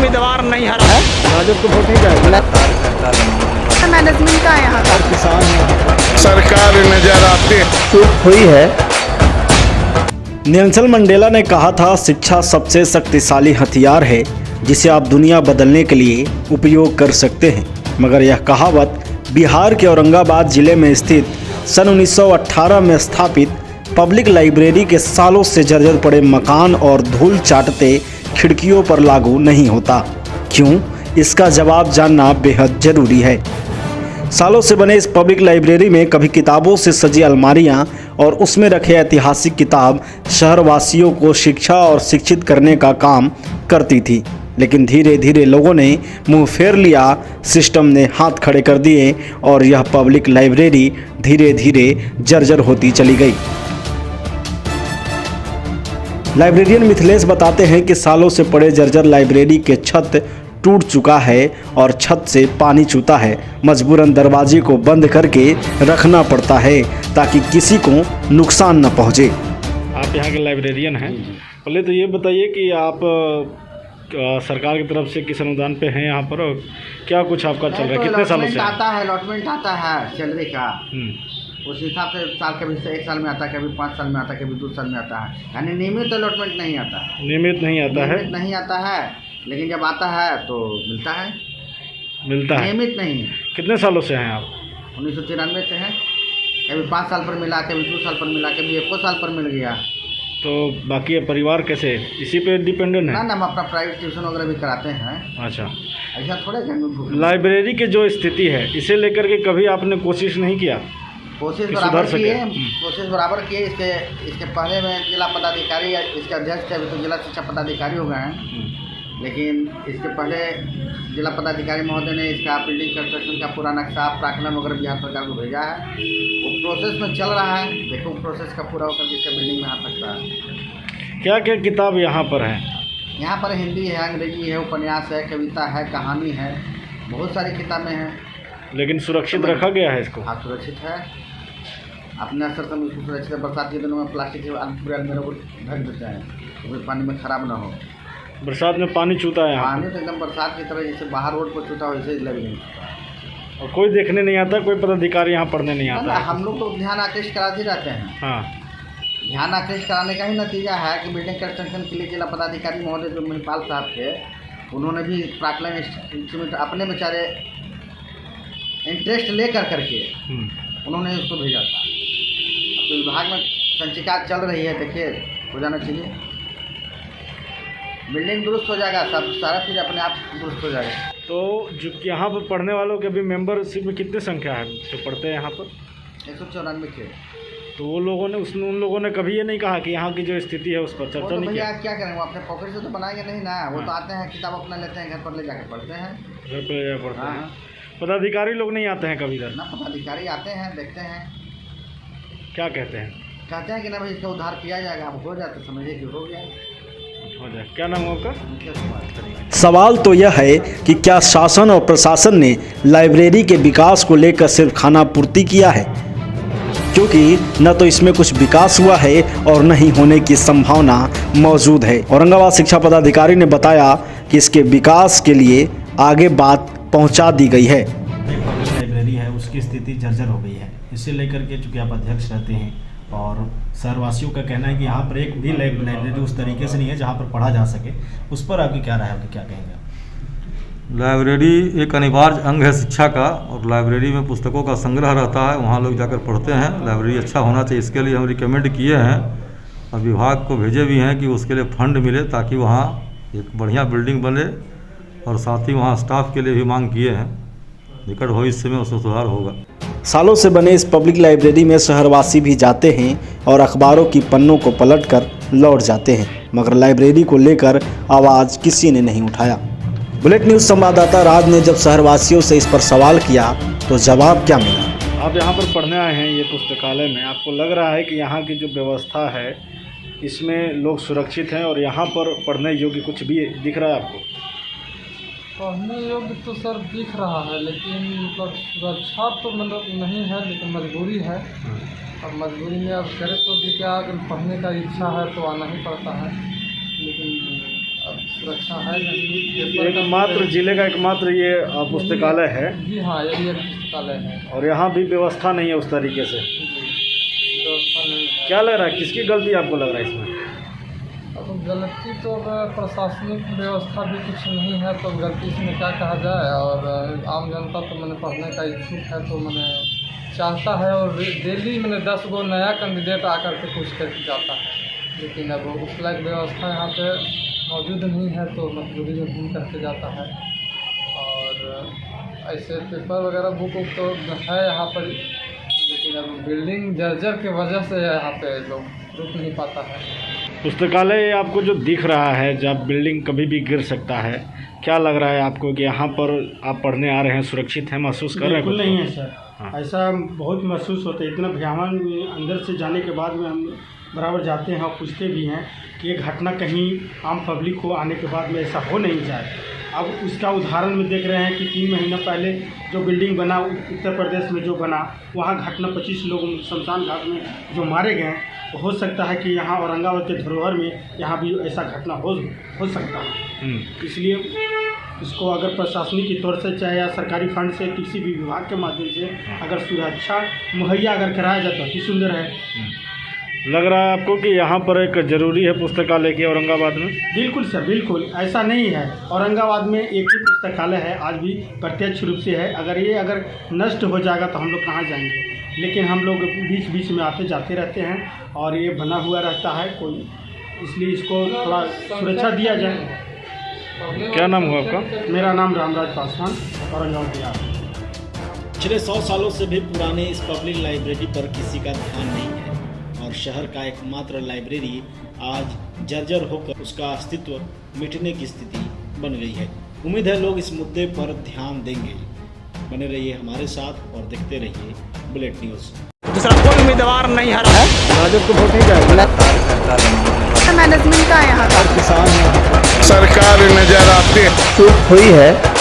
उम्मीदवार नहीं हरा है। राजद को वोट नहीं जाएगा। मैनेजमेंट का है यहाँ का। किसान सरकार नजर आती है। चूक हुई है। नेल्सन मंडेला ने कहा था, शिक्षा सबसे शक्तिशाली हथियार है जिसे आप दुनिया बदलने के लिए उपयोग कर सकते हैं। मगर यह कहावत बिहार के औरंगाबाद जिले में स्थित सन 1918 में स्थापित पब्लिक लाइब्रेरी के सालों से जर्जर पड़े मकान और धूल चाटते खिड़कियों पर लागू नहीं होता। क्यों? इसका जवाब जानना बेहद जरूरी है। सालों से बने इस पब्लिक लाइब्रेरी में कभी किताबों से सजी अलमारियां और उसमें रखे ऐतिहासिक किताब शहरवासियों को शिक्षा और शिक्षित करने का काम करती थी। लेकिन धीरे धीरे लोगों ने मुंह फेर लिया, सिस्टम ने हाथ खड़े कर दिए और यह पब्लिक लाइब्रेरी धीरे धीरे जर्जर होती चली गई। लाइब्रेरियन मिथिलेश बताते हैं कि सालों से पड़े जर्जर लाइब्रेरी के छत टूट चुका है और छत से पानी चूता है। मजबूरन दरवाजे को बंद करके रखना पड़ता है ताकि किसी को नुकसान न पहुंचे। आप यहाँ के लाइब्रेरियन हैं। पहले तो ये बताइए कि आप सरकार की तरफ से किस अनुदान पे हैं यहाँ पर, और क्या कुछ आपका चल रहा है? कितने सालों से आता है? अलॉटमेंट आता है सैलरी का। उस हिसाब से साल कभी 1 साल में आता है, कभी 5 साल में आता है, कभी 2 साल में आता है। यानी नियमित अलॉटमेंट नहीं आता है। नियमित नहीं आता है? नहीं आता है, लेकिन जब आता है तो मिलता है। नियमित नहीं। कितने सालों से हैं आप? 1993 से हैं। कभी 5 साल पर मिला, कभी 2 साल पर मिला, कभी 1 साल पर मिल गया। तो बाकी परिवार कैसे इसी पे डिपेंडेंट है? ना हम अपना प्राइवेट ट्यूशन वगैरह भी कराते हैं। अच्छा, ऐसा थोड़ा। लाइब्रेरी की जो स्थिति है इसे लेकर के कभी आपने कोशिश नहीं किया? कोशिश बराबर किए। इसके पहले में जिला पदाधिकारी, इसके अध्यक्ष थे, अभी तो जिला शिक्षा पदाधिकारी हो गए हैं। लेकिन इसके पहले जिला पदाधिकारी महोदय ने इसका बिल्डिंग कंस्ट्रक्शन का पूरा नक्शा प्राकलन वगैरह बिहार सरकार को भेजा है। वो प्रोसेस में चल रहा है। देखो प्रोसेस का पूरा होकर जिसका बिल्डिंग में हाथ लगता है। क्या क्या किताब यहाँ पर है? यहाँ पर हिंदी है, अंग्रेजी है, उपन्यास है, कविता है, कहानी है, बहुत सारी किताबें हैं। लेकिन सुरक्षित रखा गया है इसको? हाँ, सुरक्षित है। अपने असर से उसको सुरक्षित। बरसात के दिनों में प्लास्टिक के पूरे अलमीरा को ढक देते हैं तो पानी में ख़राब ना हो। बरसात में पानी चूता है? पानी तो एकदम बरसात की तरह जैसे बाहर रोड पर चूता हो, वैसे लग नहीं चूता। और कोई देखने नहीं आता? कोई पदाधिकारी यहाँ पढ़ने नहीं आता? हम लोग तो ध्यान आकृष्ट कराते रहते हैं। हाँ, ध्यान आकृष्ट कराने का ही नतीजा है कि बिल्डिंग कंस्ट्रक्शन के लिए जिला पदाधिकारी महोदय जो महिपाल साहब थे, उन्होंने भी प्राकलन इंस्ट्रूमेंट अपने बेचारे इंटरेस्ट ले करके उन्होंने उसको भेजा था। अब तो विभाग में संचिका चल रही है, देखिए हो जाना चाहिए। बिल्डिंग दुरुस्त हो जाएगा, सब सारा चीज़ अपने आप दुरुस्त हो जाएगा। तो जो यहाँ पर पढ़ने वालों के भी मेंबरशिप में कितनी संख्या है जो पढ़ते हैं यहाँ पर? 194 थे। तो वो लोगों ने उन लोगों ने कभी ये नहीं कहा कि यहाँ की जो स्थिति है उस पर चर्चा नहीं किया? क्या करें, वो अपने पॉकेट से तो बनाएंगे नहीं ना। वो तो आते हैं, किताब अपना लेते हैं, घर पर ले जाकर पढ़ते हैं। घर पर ले जाकर पढ़ते हैं। पदाधिकारी लोग नहीं आते हैं कभी इधर? ना, पदाधिकारी आते हैं, देखते हैं। क्या कहते हैं? कहते हैं कि ना भाई इसका उद्धार किया जाएगा। अब हो जाए तो समझिए कि हो गया। क्या नाम है आपका? सवाल तो यह है कि क्या शासन और प्रशासन ने लाइब्रेरी के विकास को लेकर सिर्फ खानापूर्ति किया है, क्योंकि न तो इसमें कुछ विकास हुआ है और न ही होने की संभावना मौजूद है। औरंगाबाद शिक्षा पदाधिकारी ने बताया कि इसके विकास के लिए आगे बात पहुंचा दी गई है। पब्लिक लाइब्रेरी है, उसकी स्थिति जर्जर हो गई है। इसे लेकर के चूँकि आप अध्यक्ष रहते हैं और शहरवासियों का कहना है कि यहाँ पर एक भी लाइब्रेरी उस तरीके से नहीं है जहाँ पर पढ़ा जा सके, उस पर आपकी क्या राय है, क्या कहेंगे? लाइब्रेरी एक अनिवार्य अंग है शिक्षा का, और लाइब्रेरी में पुस्तकों का संग्रह रहता है, वहाँ लोग जाकर पढ़ते हैं। लाइब्रेरी अच्छा होना चाहिए, इसके लिए हम रिकमेंड किए हैं और विभाग को भेजे भी हैं कि उसके लिए फंड मिले ताकि वहाँ एक बढ़िया बिल्डिंग बने, और साथ ही वहाँ स्टाफ के लिए भी मांग किए हैं। निकट भविष्य में उसमें सुधार होगा। सालों से बने इस पब्लिक लाइब्रेरी में शहरवासी भी जाते हैं और अखबारों की पन्नों को पलटकर लौट जाते हैं, मगर लाइब्रेरी को लेकर आवाज़ किसी ने नहीं उठाया। बुलेट न्यूज़ संवाददाता राज ने जब शहरवासियों से इस पर सवाल किया तो जवाब क्या मिला? आप यहाँ पर पढ़ने आए हैं ये पुस्तकालय में, आपको लग रहा है कि यहाँ की जो व्यवस्था है इसमें लोग सुरक्षित हैं और यहाँ पर पढ़ने योग्य कुछ भी दिख रहा है आपको? पढ़ने योग्य तो सर दिख रहा है, लेकिन मतलब सुरक्षा तो मतलब नहीं है, लेकिन मजबूरी है। अब मजबूरी में अब करे तो भी क्या, अगर पढ़ने का इच्छा है तो आना ही पड़ता है। लेकिन अब सुरक्षा है नहीं। पेपर का एकमात्र जिले का एकमात्र ये पुस्तकालय है जी हाँ, यही एक पुस्तकालय है। और यहाँ भी व्यवस्था नहीं है उस तरीके से। व्यवस्था नहीं है। क्या लग रहा है, किसकी गलती आपको लग रहा है इसमें? अब गलती तो प्रशासनिक व्यवस्था भी कुछ नहीं है, तो गलती इसमें क्या कहा जाए। और आम जनता तो मैंने पढ़ने का इच्छुक है, तो मैंने चाहता है और डेली मैंने 10 गो नया कैंडिडेट आकर के पूछ कर जाता है, लेकिन अब उस लायक व्यवस्था यहाँ पे मौजूद नहीं है, तो मजबूरी में घूम करके जाता है। और ऐसे पेपर वगैरह बुक तो है यहाँ पर, लेकिन अब बिल्डिंग जर्जर की वजह से यहाँ पे लोग रुक नहीं पाता है। पुस्तकालय आपको जो दिख रहा है, जब बिल्डिंग कभी भी गिर सकता है, क्या लग रहा है आपको कि यहाँ पर आप पढ़ने आ रहे हैं, सुरक्षित है, महसूस कर रहे हैं? बिल्कुल नहीं है सर। हाँ। ऐसा बहुत महसूस होता है, इतना भयावन अंदर से जाने के बाद में हम बराबर जाते हैं और पूछते भी हैं कि ये घटना कहीं आम पब्लिक को आने के बाद में ऐसा हो नहीं जाए। अब उसका उदाहरण में देख रहे हैं कि 3 महीना पहले जो बिल्डिंग बना उत्तर प्रदेश में जो बना, वहाँ घटना 25 लोग शमशान घाट में जो मारे गए, तो हो सकता है कि यहाँ औरंगाबाद के धरोहर में यहाँ भी ऐसा घटना हो सकता है। इसलिए इसको अगर प्रशासनिक के तौर से चाहे या सरकारी फंड से किसी भी विभाग के माध्यम से अगर सुरक्षा मुहैया अगर कराया जाए तो अति सुंदर है। लग रहा है आपको कि यहाँ पर एक ज़रूरी है पुस्तकालय की औरंगाबाद में? बिल्कुल सर, बिल्कुल ऐसा नहीं है। औरंगाबाद में एक ही पुस्तकालय है, आज भी प्रत्यक्ष रूप से है। अगर नष्ट हो जाएगा तो हम लोग कहाँ जाएंगे, लेकिन हम लोग बीच बीच में आते जाते रहते हैं और ये बना हुआ रहता है कोई, इसलिए इसको थोड़ा सुरक्षा दिया जाए। क्या नाम हुआ आपका? मेरा नाम रामराज पासवान, औरंगाबाद बिहार। पिछले 100 सालों से भी पुराने इस पब्लिक लाइब्रेरी पर किसी का ध्यान नहीं है और शहर का एकमात्र लाइब्रेरी आज जर्जर होकर उसका अस्तित्व मिटने की स्थिति बन गई है। उम्मीद है लोग इस मुद्दे पर ध्यान देंगे। बने रहिए हमारे साथ और देखते रहिए बुलेट न्यूज़। दूसरा कोई उम्मीदवार नहीं हरा है, राजद को वोट नहीं जाएगा। मैनेजमेंट का है यहाँ का। सरकार नजर आते हैं। चूक हुई है